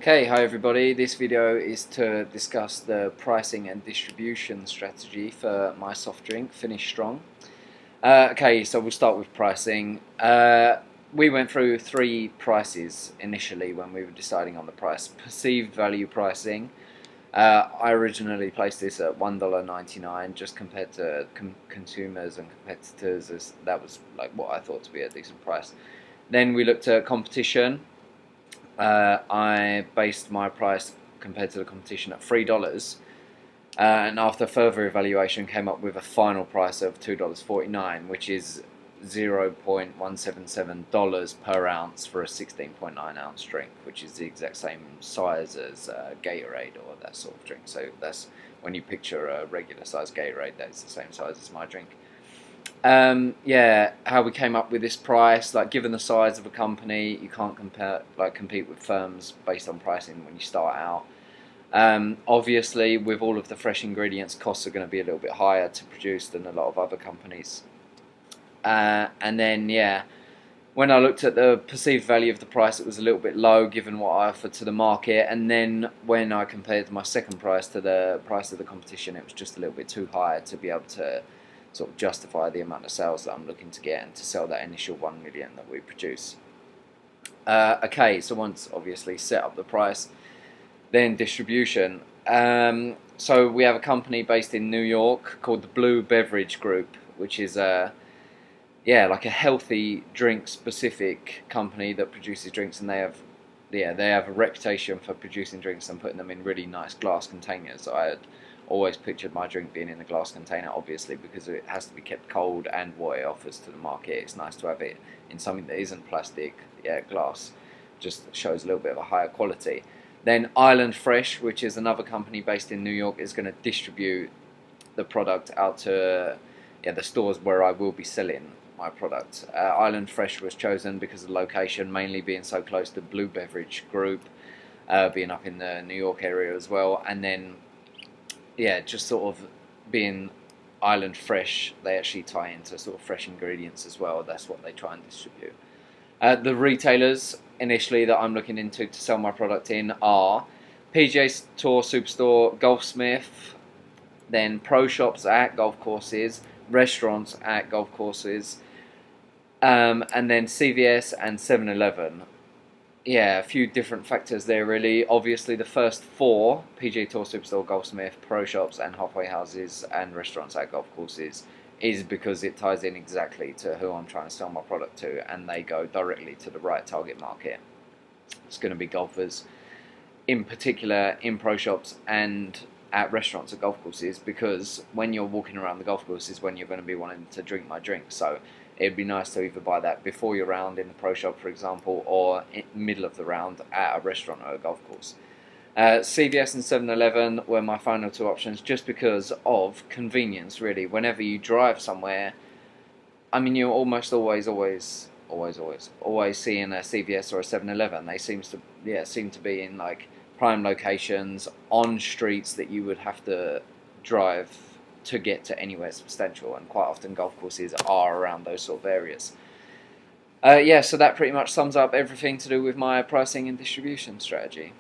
Okay, hi everybody. This video is to discuss the pricing and distribution strategy for my soft drink, Finish Strong. Okay, so we'll start with pricing. We went through three prices initially when we were deciding on the price. Perceived value pricing. I originally placed this at $1.99 just compared to consumers and competitors. That was like what I thought to be a decent price. Then we looked at competition. I based my price compared to the competition at $3, and after further evaluation came up with a final price of $2.49, which is $0.177 per ounce for a 16.9 ounce drink, which is the exact same size as Gatorade or that sort of drink. So that's when you picture a regular size Gatorade, that's the same size as my drink. How we came up with this price, like given the size of a company, you can't compete with firms based on pricing when you start out. Obviously, with all of the fresh ingredients, costs are going to be a little bit higher to produce than a lot of other companies. And then, when I looked at the perceived value of the price, it was a little bit low given what I offered to the market. And then when I compared my second price to the price of the competition, it was just a little bit too high to be able to sort of justify the amount of sales that I'm looking to get and to sell that initial 1 million that we produce. Okay, so once obviously set up the price, then distribution. So we have a company based in New York called the Blue Beverage Group, which is like a healthy drink specific company that produces drinks, and they have a reputation for producing drinks and putting them in really nice glass containers. I had always pictured my drink being in a glass container, obviously, because it has to be kept cold, and what it offers to the market, it's nice to have it in something that isn't plastic. Glass just shows a little bit of a higher quality. Then Island Fresh, which is another company based in New York, is going to distribute the product out to the stores where I will be selling my product. Island Fresh was chosen because of the location, mainly being so close to Blue Beverage Group, being up in the New York area as well, and then just sort of being Island Fresh, they actually tie into sort of fresh ingredients as well. That's what they try and distribute. The retailers initially that I'm looking into to sell my product in are PGA Tour Superstore, Golfsmith, then pro shops at golf courses, restaurants at golf courses, and then CVS and 7-Eleven. A few different factors there really. Obviously the first four, PGA Tour Superstore, Golfsmith, pro shops and halfway houses and restaurants at golf courses, is because it ties in exactly to who I'm trying to sell my product to, and they go directly to the right target market. It's going to be golfers, in particular in pro shops and at restaurants at golf courses, because when you're walking around the golf course is when you're going to be wanting to drink my drink. So it'd be nice to either buy that before your round in the pro shop, for example, or in the middle of the round at a restaurant or a golf course. CVS and 7-Eleven were my final two options just because of convenience, really. Whenever you drive somewhere, I mean, you're almost always seeing a CVS or a 7-Eleven. They seem to be in like prime locations on streets that you would have to drive to get to anywhere substantial, and quite often golf courses are around those sort of areas. So that pretty much sums up everything to do with my pricing and distribution strategy.